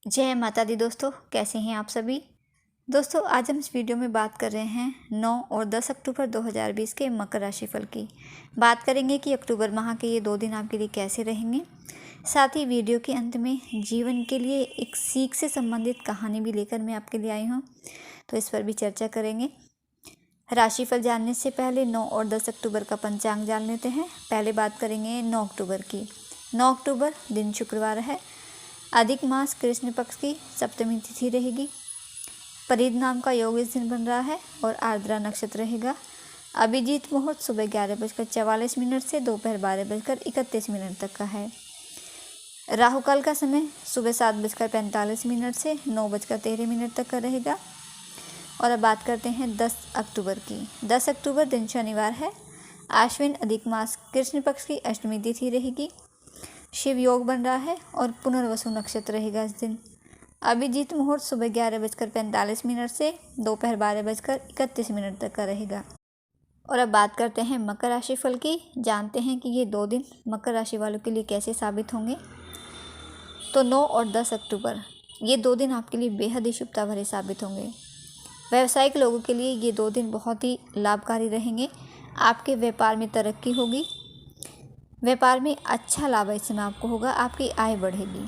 जय माता दी दोस्तों, कैसे हैं आप सभी। दोस्तों आज हम इस वीडियो में बात कर रहे हैं 9 और 10 अक्टूबर 2020 के मकर राशिफल की। बात करेंगे कि अक्टूबर माह के ये 2 दिन आपके लिए कैसे रहेंगे। साथ ही वीडियो के अंत में जीवन के लिए एक सीख से संबंधित कहानी भी लेकर मैं आपके लिए आई हूँ, तो इस पर भी चर्चा करेंगे। राशिफल जानने से पहले 9 और 10 अक्टूबर का पंचांग जान लेते हैं। पहले बात करेंगे 9 अक्टूबर की। 9 अक्टूबर दिन शुक्रवार है। अधिक मास कृष्ण पक्ष की सप्तमी तिथि रहेगी। परिद नाम का योग इस दिन बन रहा है और आर्द्रा नक्षत्र रहेगा। अभिजीत मुहूर्त सुबह 11:44 से दोपहर 12:31 तक का है। राहुकाल का समय सुबह 7:45 से 9:13 तक का रहेगा। और अब बात करते हैं 10 अक्टूबर की। 10 अक्टूबर दिन शनिवार है। आश्विन अधिक मास कृष्ण पक्ष की अष्टमी तिथि रहेगी। शिव योग बन रहा है और पुनर्वसु नक्षत्र रहेगा इस दिन। अभिजीत मुहूर्त सुबह 11:45 से दोपहर 12:31 तक का रहेगा। और अब बात करते हैं मकर राशि फल की। जानते हैं कि ये 2 दिन मकर राशि वालों के लिए कैसे साबित होंगे। तो 9 और 10 अक्टूबर ये 2 दिन आपके लिए बेहद ही शुभता भरे साबित होंगे। व्यावसायिक लोगों के लिए ये 2 दिन बहुत ही लाभकारी रहेंगे। आपके व्यापार में तरक्की होगी। व्यापार में अच्छा लाभ इस समय आपको होगा। आपकी आय बढ़ेगी।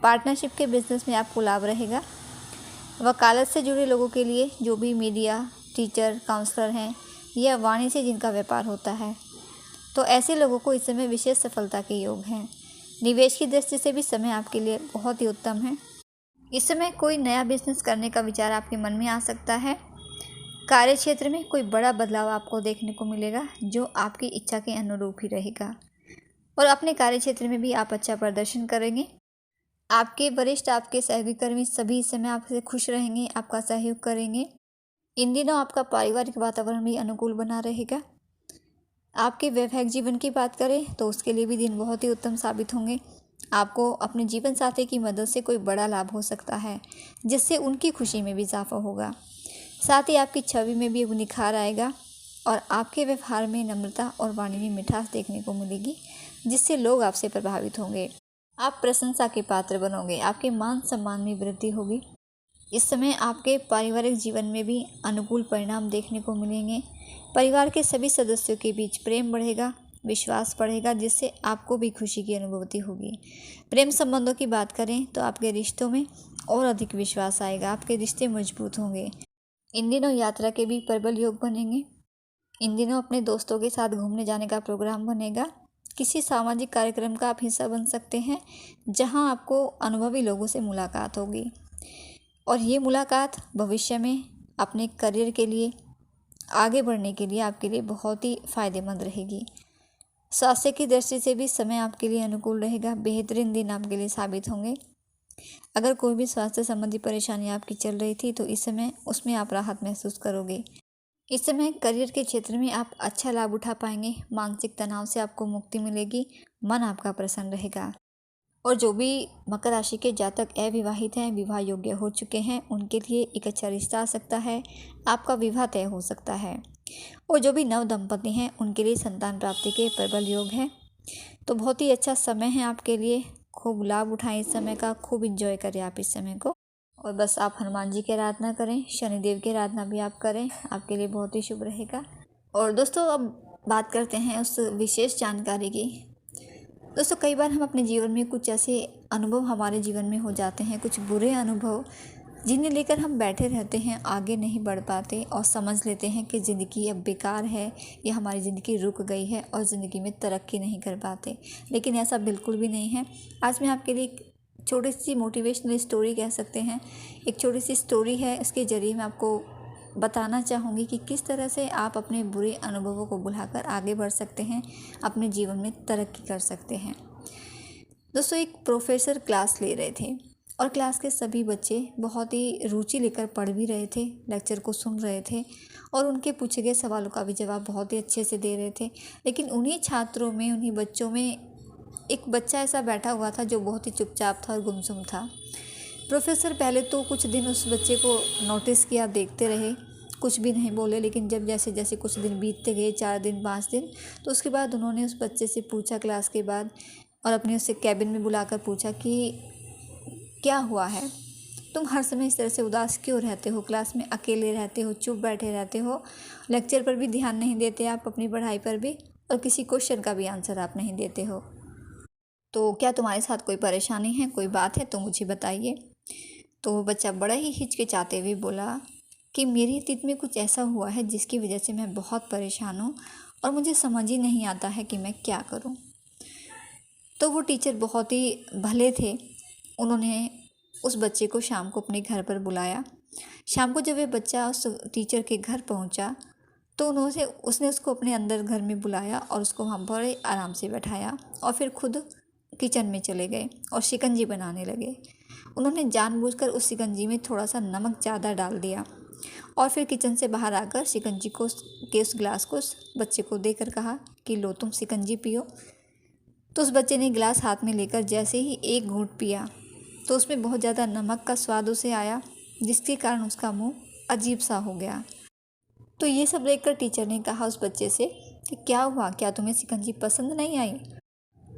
पार्टनरशिप के बिजनेस में आपको लाभ रहेगा। वकालत से जुड़े लोगों के लिए, जो भी मीडिया, टीचर, काउंसलर हैं या वाणी से जिनका व्यापार होता है, तो ऐसे लोगों को इस समय विशेष सफलता के योग हैं। निवेश की दृष्टि से भी समय आपके लिए बहुत ही उत्तम है। इस समय कोई नया बिजनेस करने का विचार आपके मन में आ सकता है। कार्य क्षेत्र में कोई बड़ा बदलाव आपको देखने को मिलेगा, जो आपकी इच्छा के अनुरूप ही रहेगा। और अपने कार्य क्षेत्र में भी आप अच्छा प्रदर्शन करेंगे। आपके वरिष्ठ, आपके सहकर्मी सभी इस समय आपसे खुश रहेंगे, आपका सहयोग करेंगे। इन दिनों आपका पारिवारिक वातावरण भी अनुकूल बना रहेगा। आपके वैवाहिक जीवन की बात करें तो उसके लिए भी दिन बहुत ही उत्तम साबित होंगे। आपको अपने जीवन साथी की मदद से कोई बड़ा लाभ हो सकता है, जिससे उनकी खुशी में भी इजाफा होगा। साथ ही आपकी छवि में भी निखार आएगा और आपके व्यवहार में नम्रता और वाणी में मिठास देखने को मिलेगी, जिससे लोग आपसे प्रभावित होंगे। आप प्रशंसा के पात्र बनोगे। आपके मान सम्मान में वृद्धि होगी। इस समय आपके पारिवारिक जीवन में भी अनुकूल परिणाम देखने को मिलेंगे। परिवार के सभी सदस्यों के बीच प्रेम बढ़ेगा, विश्वास बढ़ेगा, जिससे आपको भी खुशी की अनुभूति होगी। प्रेम संबंधों की बात करें तो आपके रिश्तों में और अधिक विश्वास आएगा। आपके रिश्ते मजबूत होंगे। इन दिनों यात्रा के भी प्रबल योग बनेंगे। इन दिनों अपने दोस्तों के साथ घूमने जाने का प्रोग्राम बनेगा। किसी सामाजिक कार्यक्रम का आप हिस्सा बन सकते हैं, जहां आपको अनुभवी लोगों से मुलाकात होगी। और ये मुलाकात भविष्य में अपने करियर के लिए, आगे बढ़ने के लिए आपके लिए बहुत ही फ़ायदेमंद रहेगी। स्वास्थ्य की दृष्टि से भी समय आपके लिए अनुकूल रहेगा। बेहतरीन दिन आपके लिए साबित होंगे। अगर कोई भी स्वास्थ्य संबंधी परेशानी आपकी चल रही थी तो इस समय उसमें आप राहत महसूस करोगे। इस समय करियर के क्षेत्र में आप अच्छा लाभ उठा पाएंगे। मानसिक तनाव से आपको मुक्ति मिलेगी। मन आपका प्रसन्न रहेगा। और जो भी मकर राशि के जातक अविवाहित हैं, विवाह योग्य हो चुके हैं, उनके लिए एक अच्छा रिश्ता आ सकता है। आपका विवाह तय हो सकता है। और जो भी नव दंपति हैं, उनके लिए संतान प्राप्ति के प्रबल योग हैं। तो बहुत ही अच्छा समय है आपके लिए। खूब लाभ उठाएं इस समय का। खूब इंजॉय करें आप इस समय को। और बस आप हनुमान जी की आराधना करें, शनिदेव की आराधना भी आप करें, आपके लिए बहुत ही शुभ रहेगा। और दोस्तों अब बात करते हैं उस विशेष जानकारी की। दोस्तों कई बार हम अपने जीवन में कुछ ऐसे अनुभव हमारे जीवन में हो जाते हैं, कुछ बुरे अनुभव, जिन्हें लेकर हम बैठे रहते हैं, आगे नहीं बढ़ पाते और समझ लेते हैं कि ज़िंदगी अब बेकार है या हमारी ज़िंदगी रुक गई है और ज़िंदगी में तरक्की नहीं कर पाते। लेकिन ऐसा बिल्कुल भी नहीं है। आज मैं आपके लिए एक छोटी सी मोटिवेशनल स्टोरी कह सकते हैं, एक छोटी सी स्टोरी है। इसके ज़रिए मैं आपको बताना चाहूँगी कि किस तरह से आप अपने बुरे अनुभवों को भुलाकर आगे बढ़ सकते हैं, अपने जीवन में तरक्की कर सकते हैं। दोस्तों एक प्रोफेसर क्लास ले रहे थे और क्लास के सभी बच्चे बहुत ही रुचि लेकर पढ़ भी रहे थे, लेक्चर को सुन रहे थे और उनके पूछे गए सवालों का भी जवाब बहुत ही अच्छे से दे रहे थे। लेकिन उन्हीं छात्रों में, उन्हीं बच्चों में एक बच्चा ऐसा बैठा हुआ था जो बहुत ही चुपचाप था और गुमसुम था। प्रोफेसर पहले तो कुछ दिन उस बच्चे को नोटिस किया, देखते रहे, कुछ भी नहीं बोले। लेकिन जब जैसे जैसे कुछ दिन बीतते गए, 4 दिन 5 दिन, तो उसके बाद उन्होंने उस बच्चे से पूछा क्लास के बाद, और अपने उससे कैबिन में बुलाकर पूछा कि क्या हुआ है? तुम हर समय इस तरह से उदास क्यों रहते हो? क्लास में अकेले रहते हो, चुप बैठे रहते हो, लेक्चर पर भी ध्यान नहीं देते आप, अपनी पढ़ाई पर भी, और किसी क्वेश्चन का भी आंसर आप नहीं देते हो। तो क्या तुम्हारे साथ कोई परेशानी है, कोई बात है तो मुझे बताइए। तो वो बच्चा बड़ा ही हिचकिचाते हुए बोला कि मेरी अतीत में कुछ ऐसा हुआ है जिसकी वजह से मैं बहुत परेशान हूँ और मुझे समझ ही नहीं आता है कि मैं क्या करूँ। तो वो टीचर बहुत ही भले थे, उन्होंने उस बच्चे को शाम को अपने घर पर बुलाया। शाम को जब वह बच्चा उस टीचर के घर पहुंचा तो उसने उसको अपने अंदर घर में बुलाया और उसको वहाँ बड़े आराम से बैठाया और फिर खुद किचन में चले गए और शिकंजी बनाने लगे। उन्होंने जानबूझकर उस शिकंजी में थोड़ा सा नमक ज़्यादा डाल दिया और फिर किचन से बाहर आकर शिकंजी को के उस गिलास को उस बच्चे को देकर कहा कि लो तुम शिकंजी पियो। तो उस बच्चे ने गिलास हाथ में लेकर जैसे ही एक घूंट पिया तो उसमें बहुत ज़्यादा नमक का स्वाद उसे आया, जिसके कारण उसका मुंह अजीब सा हो गया। तो ये सब देखकर टीचर ने कहा उस बच्चे से कि क्या हुआ, क्या तुम्हें शिकंजी पसंद नहीं आई?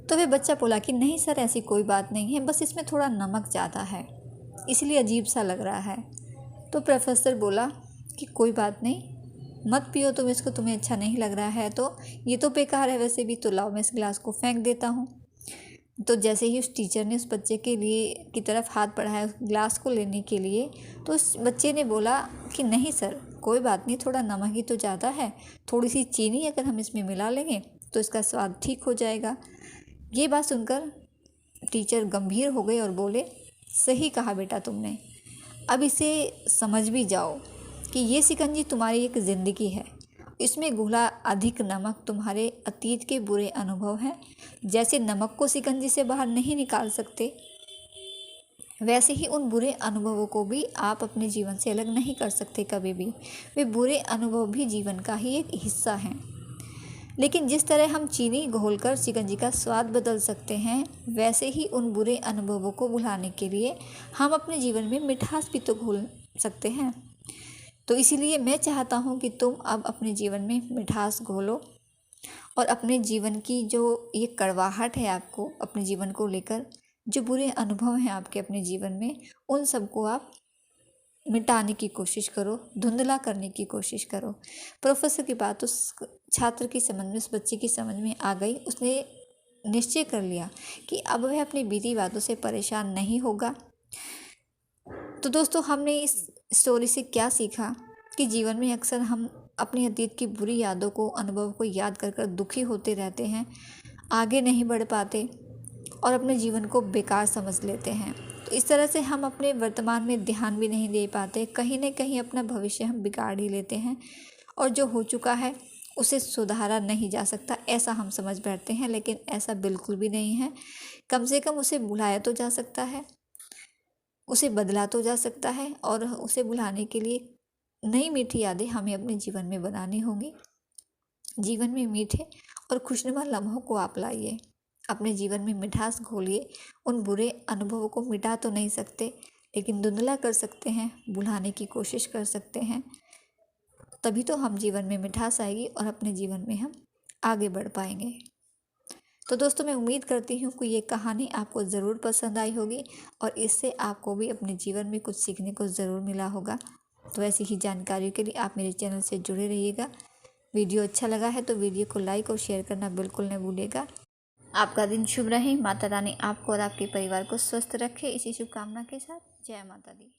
तो वह बच्चा बोला कि नहीं सर, ऐसी कोई बात नहीं है, बस इसमें थोड़ा नमक ज़्यादा है इसलिए अजीब सा लग रहा है। तो प्रोफेसर बोला कि कोई बात नहीं, मत पियो तुम इसको, तुम्हें अच्छा नहीं लग रहा है तो ये तो बेकार है वैसे भी, तो लाओ मैं इस गिलास को फेंक देता हूँ। तो जैसे ही उस टीचर ने उस बच्चे के लिए की तरफ हाथ बढ़ाया उस गिलास को लेने के लिए, तो उस बच्चे ने बोला कि नहीं सर, कोई बात नहीं, थोड़ा नमक ही तो ज़्यादा है, थोड़ी सी चीनी अगर हम इसमें मिला लेंगे तो इसका स्वाद ठीक हो जाएगा। ये बात सुनकर टीचर गंभीर हो गए और बोले, सही कहा बेटा तुमने, अब इसे समझ भी जाओ कि ये शिकंजी तुम्हारी एक ज़िंदगी है, इसमें घुला अधिक नमक तुम्हारे अतीत के बुरे अनुभव हैं। जैसे नमक को शिकंजी से बाहर नहीं निकाल सकते, वैसे ही उन बुरे अनुभवों को भी आप अपने जीवन से अलग नहीं कर सकते कभी भी। वे बुरे अनुभव भी जीवन का ही एक हिस्सा हैं। लेकिन जिस तरह हम चीनी घोलकर शिकंजी का स्वाद बदल सकते हैं, वैसे ही उन बुरे अनुभवों को भुलाने के लिए हम अपने जीवन में मिठास भी तो घोल सकते हैं। तो इसीलिए मैं चाहता हूँ कि तुम अब अपने जीवन में मिठास घोलो और अपने जीवन की जो ये कड़वाहट है, आपको अपने जीवन को लेकर जो बुरे अनुभव हैं आपके अपने जीवन में, उन सबको आप मिटाने की कोशिश करो, धुंधला करने की कोशिश करो। प्रोफेसर की बात उस छात्र की समझ में, उस बच्चे की समझ में आ गई। उसने निश्चय कर लिया कि अब वह अपनी बीती बातों से परेशान नहीं होगा। तो दोस्तों, हमने इस स्टोरी से क्या सीखा कि जीवन में अक्सर हम अपनी अतीत की बुरी यादों को, अनुभव को याद कर कर दुखी होते रहते हैं, आगे नहीं बढ़ पाते और अपने जीवन को बेकार समझ लेते हैं। तो इस तरह से हम अपने वर्तमान में ध्यान भी नहीं दे पाते, कहीं ना कहीं अपना भविष्य हम बिगाड़ ही लेते हैं और जो हो चुका है उसे सुधारा नहीं जा सकता, ऐसा हम समझ बैठते हैं। लेकिन ऐसा बिल्कुल भी नहीं है। कम से कम उसे भुलाया तो जा सकता है, उसे बदला तो जा सकता है, और उसे भुलाने के लिए नई मीठी यादें हमें अपने जीवन में बनानी होंगी। जीवन में मीठे और खुशनुमा लम्हों को आप लाइए, अपने जीवन में मिठास घोलिए। उन बुरे अनुभवों को मिटा तो नहीं सकते, लेकिन धुंधला कर सकते हैं, भुलाने की कोशिश कर सकते हैं। तभी तो हम जीवन में मिठास आएगी और अपने जीवन में हम आगे बढ़ पाएंगे। तो दोस्तों, मैं उम्मीद करती हूँ कि ये कहानी आपको ज़रूर पसंद आई होगी और इससे आपको भी अपने जीवन में कुछ सीखने को ज़रूर मिला होगा। तो ऐसी ही जानकारी के लिए आप मेरे चैनल से जुड़े रहिएगा। वीडियो अच्छा लगा है तो वीडियो को लाइक और शेयर करना बिल्कुल न भूलिएगा। आपका दिन शुभ रहे। माता रानी आपको और आपके परिवार को स्वस्थ रखे, इसी शुभकामना के साथ जय माता दी।